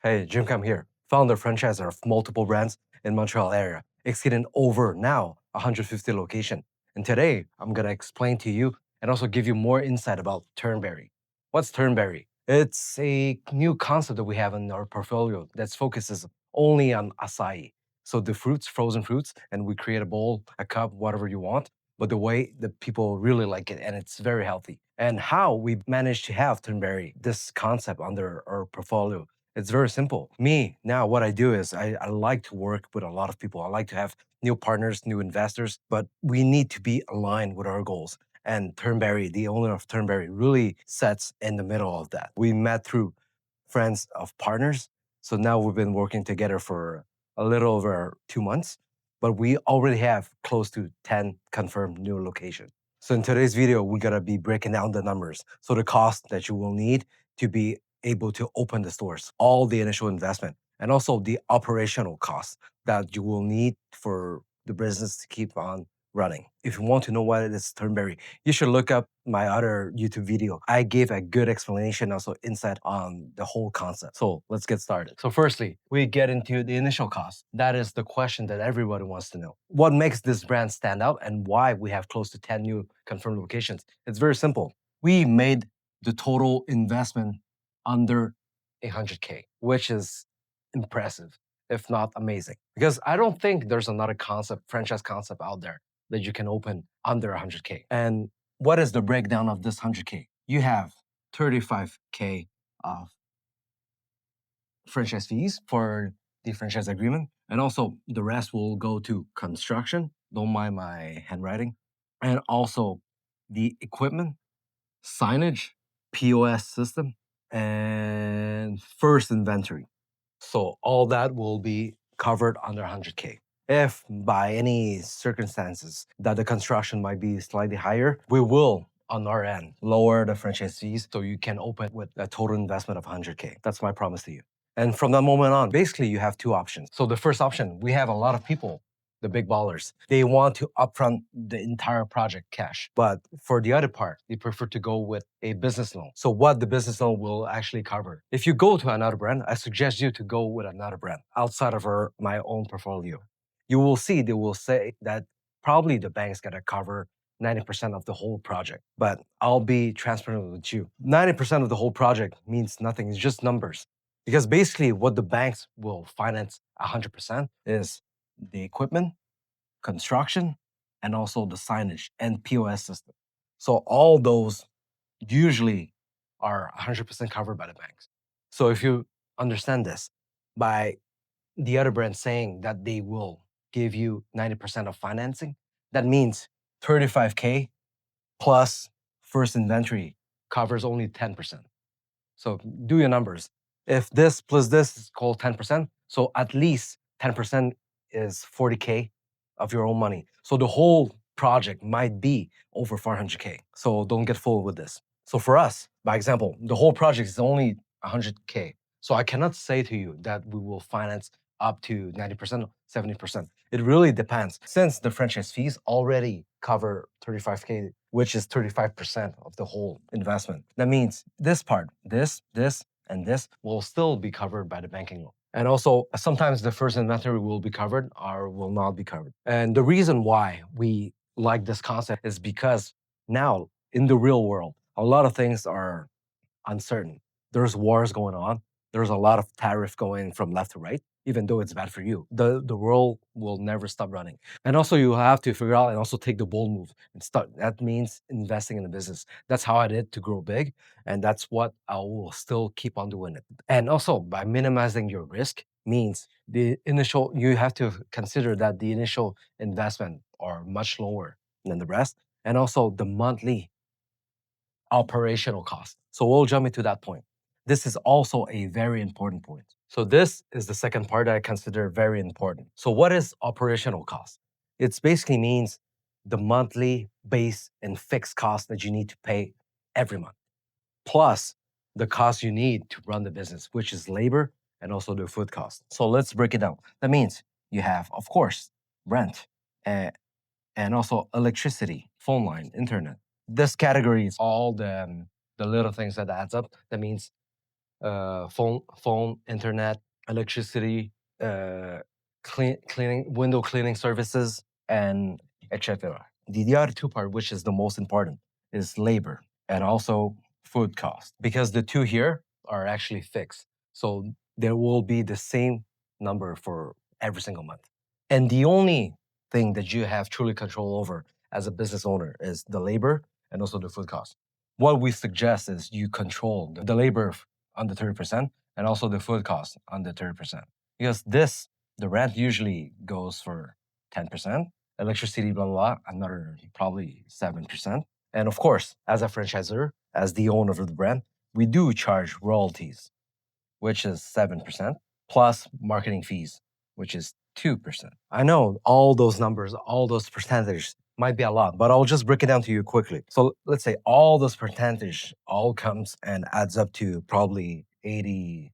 Hey, Jim Cam here, founder franchisor of multiple brands in Montreal area, exceeding over now 150 location. And today, I'm gonna explain to you and also give you more insight about Turnberry. What's Turnberry? It's a new concept that we have in our portfolio that focuses only on acai. So the fruits, frozen fruits, and we create a bowl, a cup, whatever you want, but the way that people really like it, and it's very healthy. And how we managed to have Turnberry, this concept under our portfolio, it's very simple. Me, now what I do is I like to work with a lot of people. I like to have new partners, new investors, but we need to be aligned with our goals. And Turnberry, the owner of Turnberry, really sets in the middle of that. We met through friends of partners. So now we've been working together for a little over 2 months, but we already have close to 10 confirmed new locations. So in today's video, we're gonna be breaking down the numbers. So the cost that you will need to be able to open the stores, all the initial investment, and also the operational costs that you will need for the business to keep on running. If you want to know what it is Turnberry, you should look up my other YouTube video. I gave a good explanation, also insight on the whole concept. So let's get started. So firstly, we get into the initial cost. That is the question that everybody wants to know. What makes this brand stand out and why we have close to 10 new confirmed locations? It's very simple. We made the total investment under 100K, which is impressive, if not amazing. Because I don't think there's another concept, franchise concept out there that you can open under 100K. And what is the breakdown of this 100K? You have 35K of franchise fees for the franchise agreement. And also the rest will go to construction. Don't mind my handwriting. And also the equipment, signage, POS system, and first inventory. So all that will be covered under 100K. If by any circumstances that the construction might be slightly higher, we will on our end lower the franchise fees so you can open with a total investment of 100K. That's my promise to you. And from that moment on, basically you have two options. So the first option, we have a lot of people, the big ballers, they want to upfront the entire project cash. But for the other part, they prefer to go with a business loan. So what the business loan will actually cover. If you go to another brand, I suggest you to go with another brand outside of my own portfolio. You will see they will say that probably the bank's gonna cover 90% of the whole project. But I'll be transparent with you. 90% of the whole project means nothing. It's just numbers. Because basically what the banks will finance 100% is the equipment, construction, and also the signage and POS system. So all those usually are 100% covered by the banks. So if you understand this, by the other brand saying that they will give you 90% of financing, that means 35K plus first inventory covers only 10%. So do your numbers. If this plus this is called 10%, so at least 10% is 40K of your own money. So the whole project might be over 400K. So don't get fooled with this. So for us, by example, the whole project is only 100K. So I cannot say to you that we will finance up to 90%, 70%. It really depends. Since the franchise fees already cover 35K, which is 35% of the whole investment. That means this part, this, and this will still be covered by the banking loan. And also, sometimes the first inventory will be covered or will not be covered. And the reason why we like this concept is because now in the real world, a lot of things are uncertain. There's wars going on. There's a lot of tariff going from left to right, even though it's bad for you. The world will never stop running. And also you have to figure out and also take the bold move and start. That means investing in the business. That's how I did to grow big. And that's what I will still keep on doing it. And also by minimizing your risk means you have to consider that the initial investment are much lower than the rest. And also the monthly operational cost. So we'll jump into that point. This is also a very important point. So this is the second part that I consider very important. So what is operational cost? It basically means the monthly base and fixed cost that you need to pay every month, plus the cost you need to run the business, which is labor and also the food cost. So let's break it down. That means you have, of course, rent, and also electricity, phone line, internet. This category is all the little things that adds up. That means phone, internet, electricity, cleaning, window cleaning services, and etc. The other two part, which is the most important, is labor and also food cost, because the two here are actually fixed. So there will be the same number for every single month. And the only thing that you have truly control over as a business owner is the labor and also the food cost. What we suggest is you control the labor under 30% and also the food cost under 30%. Because the rent usually goes for 10%, electricity, blah, blah, blah, another probably 7%. And of course, as a franchisor, as the owner of the brand, we do charge royalties, which is 7%, plus marketing fees, which is 2%. I know all those numbers, all those percentages might be a lot, but I'll just break it down to you quickly. So let's say all those percentage all comes and adds up to probably 86%.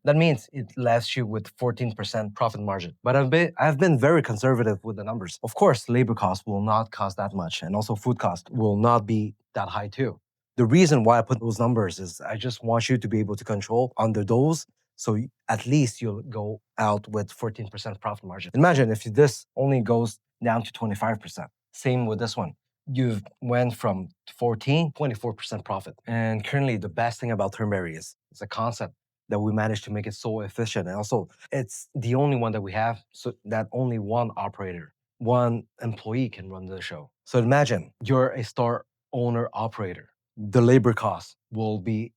That means it left you with 14% profit margin. But I've been very conservative with the numbers. Of course, labor costs will not cost that much, and also food cost will not be that high too. The reason why I put those numbers is I just want you to be able to control under those, so at least you'll go out with 14% profit margin. Imagine if this only goes down to 25%. Same with this one. You've went from 14, 24% profit. And currently the best thing about Turnberry is it's a concept that we managed to make it so efficient. And also it's the only one that we have, so that only one operator, one employee can run the show. So imagine you're a store owner operator. The labor cost will be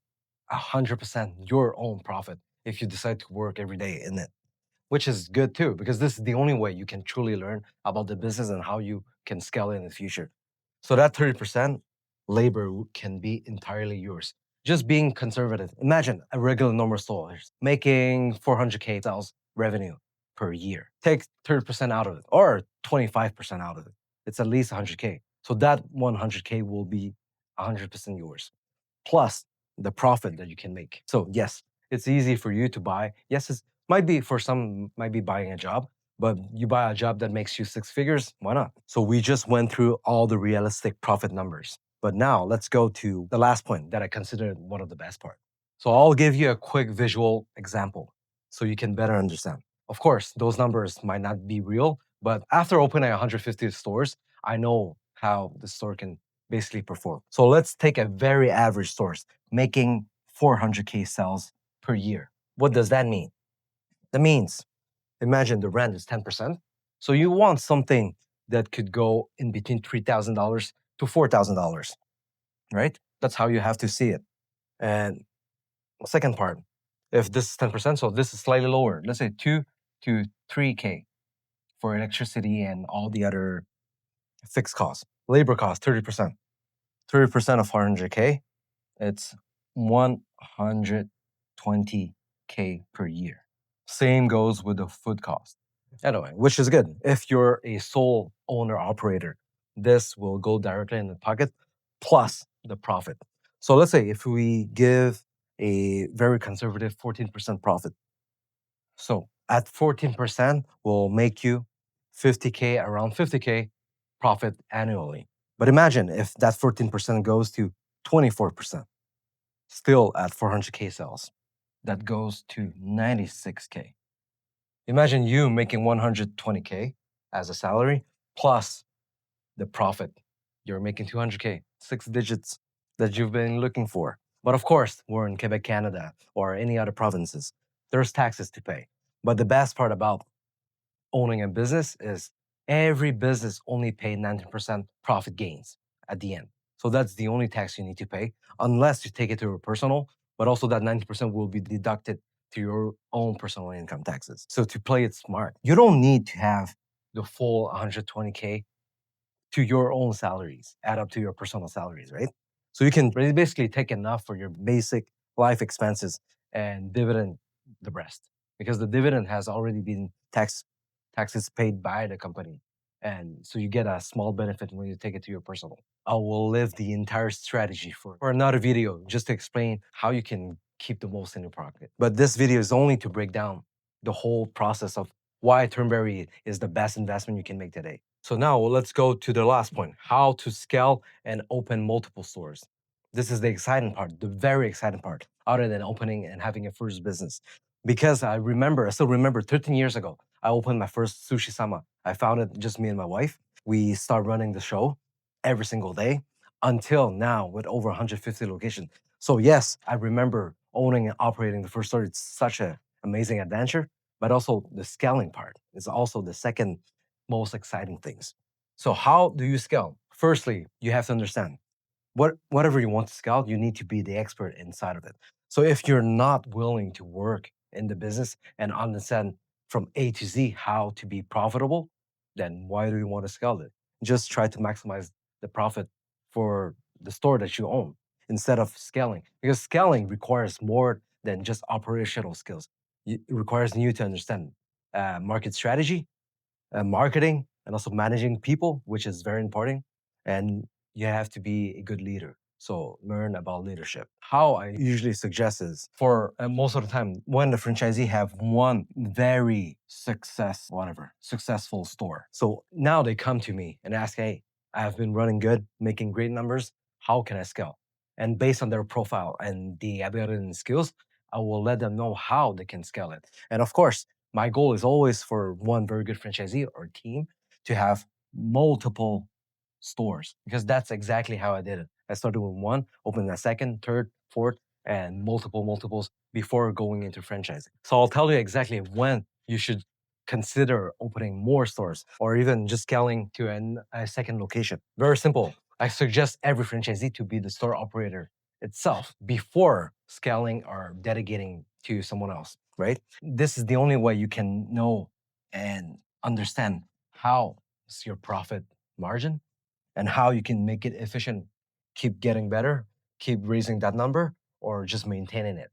100% your own profit if you decide to work every day in it, which is good too, because this is the only way you can truly learn about the business and how you can scale it in the future. So that 30% labor can be entirely yours. Just being conservative. Imagine a regular normal store making 400K sales revenue per year. Take 30% out of it or 25% out of it. It's at least 100K. So that 100K will be 100% yours, plus the profit that you can make. So yes, it's easy for you to buy. Yes, it might be for some, might be buying a job, but you buy a job that makes you six figures, why not? So we just went through all the realistic profit numbers. But now let's go to the last point that I consider one of the best part. So I'll give you a quick visual example so you can better understand. Of course, those numbers might not be real, but after opening 150 stores, I know how the store can basically perform. So let's take a very average source making 400K sales per year. What does that mean? That means, imagine the rent is 10%. So you want something that could go in between $3,000 to $4,000, right? That's how you have to see it. And the second part, if this is 10%, so this is slightly lower, let's say 2 to 3K for electricity and all the other fixed costs. Labor costs, 30%. 30% of 400K, it's 120K per year. Same goes with the food cost. Anyway, which is good. If you're a sole owner operator, this will go directly in the pocket plus the profit. So let's say if we give a very conservative 14% profit. So at 14% will make you 50K, around 50K profit annually. But imagine if that 14% goes to 24%, still at 400K sales. That goes to 96K. Imagine you making 120K as a salary plus the profit. You're making 200K, 6 digits that you've been looking for. But of course, we're in Quebec, Canada, or any other provinces. There's taxes to pay. But the best part about owning a business is every business only pay 90% profit gains at the end. So that's the only tax you need to pay, unless you take it to your personal, but also that 90% will be deducted to your own personal income taxes. So to play it smart, you don't need to have the full 120K to your own salaries, add up to your personal salaries, right? So you can basically take enough for your basic life expenses and dividend the rest, because the dividend has already been taxes paid by the company. And so you get a small benefit when you take it to your personal. I will leave the entire strategy for another video just to explain how you can keep the most in your pocket. But this video is only to break down the whole process of why Turnberry is the best investment you can make today. So now let's go to the last point, how to scale and open multiple stores. This is the exciting part, the very exciting part. other than opening and having a first business. Because I still remember 13 years ago, I opened my first sushi sama. I founded just me and my wife. We start running the show every single day until now with over 150 locations. So yes, I remember owning and operating the first store. It's such an amazing adventure, but also the scaling part is also the second most exciting things. So how do you scale? Firstly, you have to understand whatever you want to scale, you need to be the expert inside of it. So if you're not willing to work in the business and understand from A to Z how to be profitable, then why do you want to scale it? Just try to maximize the profit for the store that you own instead of scaling. Because scaling requires more than just operational skills. It requires you to understand market strategy, marketing, and also managing people, which is very important. And you have to be a good leader. So learn about leadership. How I usually suggest is for most of the time when the franchisee have one very successful store. So now they come to me and ask, hey, I've been running good, making great numbers. How can I scale? And based on their profile and the ability and skills, I will let them know how they can scale it. And of course, my goal is always for one very good franchisee or team to have multiple stores because that's exactly how I did it. I started with one, opened a second, third, fourth, and multiples before going into franchising. So I'll tell you exactly when you should consider opening more stores or even just scaling to a second location. Very simple. I suggest every franchisee to be the store operator itself before scaling or delegating to someone else, right? This is the only way you can know and understand how is your profit margin and how you can make it efficient, keep getting better, keep raising that number, or just maintaining it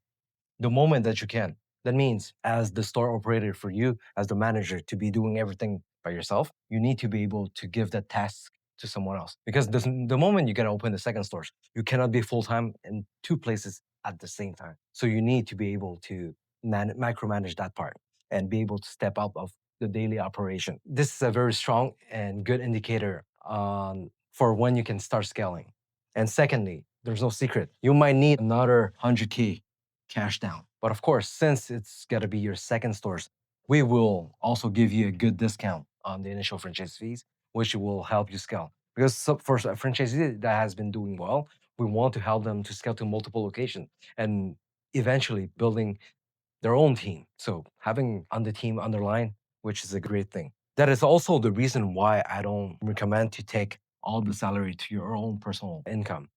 the moment that you can. That means, as the store operator for you, as the manager, to be doing everything by yourself, you need to be able to give that task to someone else. Because the moment you can open the second stores, you cannot be full time in two places at the same time. So you need to be able to micromanage that part and be able to step out of the daily operation. This is a very strong and good indicator for when you can start scaling. And secondly, there's no secret. You might need another 100K cash down. But of course, since it's got to be your second stores, we will also give you a good discount on the initial franchise fees, which will help you scale. Because for a franchisee that has been doing well, we want to help them to scale to multiple locations and eventually building their own team. So having on the team underline, which is a great thing. That is also the reason why I don't recommend to take all the salary to your own personal income.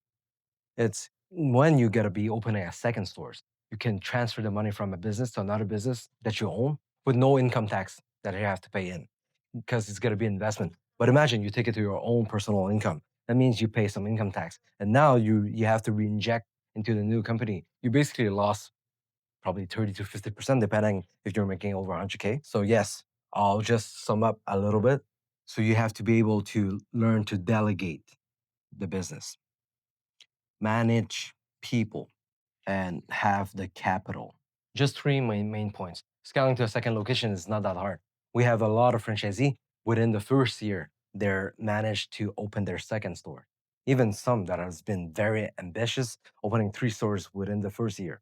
It's when you gotta be opening a second stores, you can transfer the money from a business to another business that you own with no income tax that you have to pay in because it's gonna be investment. But imagine you take it to your own personal income. That means you pay some income tax, and now you have to reinject into the new company. You basically lost probably 30 to 50% depending if you're making over 100K. So yes, I'll just sum up a little bit. So you have to be able to learn to delegate the business, manage people, and have the capital. Just three main points. Scaling to a second location is not that hard. We have a lot of franchisee within the first year, they're managed to open their second store. Even some that has been very ambitious, opening 3 stores within the first year.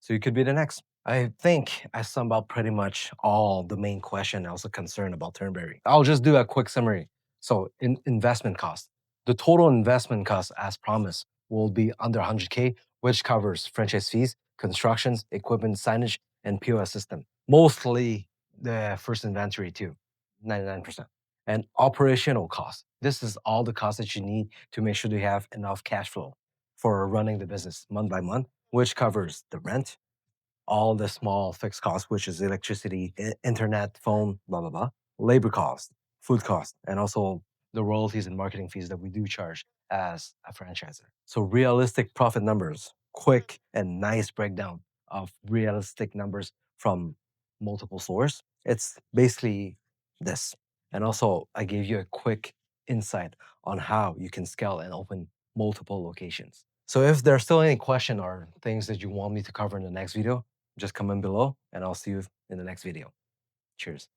So you could be the next. I think I summed up pretty much all the main question and also concern about Turnberry. I'll just do a quick summary. So investment cost. The total investment cost as promised will be under 100K, which covers franchise fees, constructions, equipment, signage, and POS system. Mostly the first inventory too, 99%. And operational costs. This is all the costs that you need to make sure you have enough cash flow for running the business month by month, which covers the rent, all the small fixed costs, which is electricity, internet, phone, blah, blah, blah, labor cost, food cost, and also the royalties and marketing fees that we do charge as a franchisor. So realistic profit numbers, quick and nice breakdown of realistic numbers from multiple stores. It's basically this. And also I gave you a quick insight on how you can scale and open multiple locations. So if there's still any question or things that you want me to cover in the next video, just comment below and I'll see you in the next video. Cheers.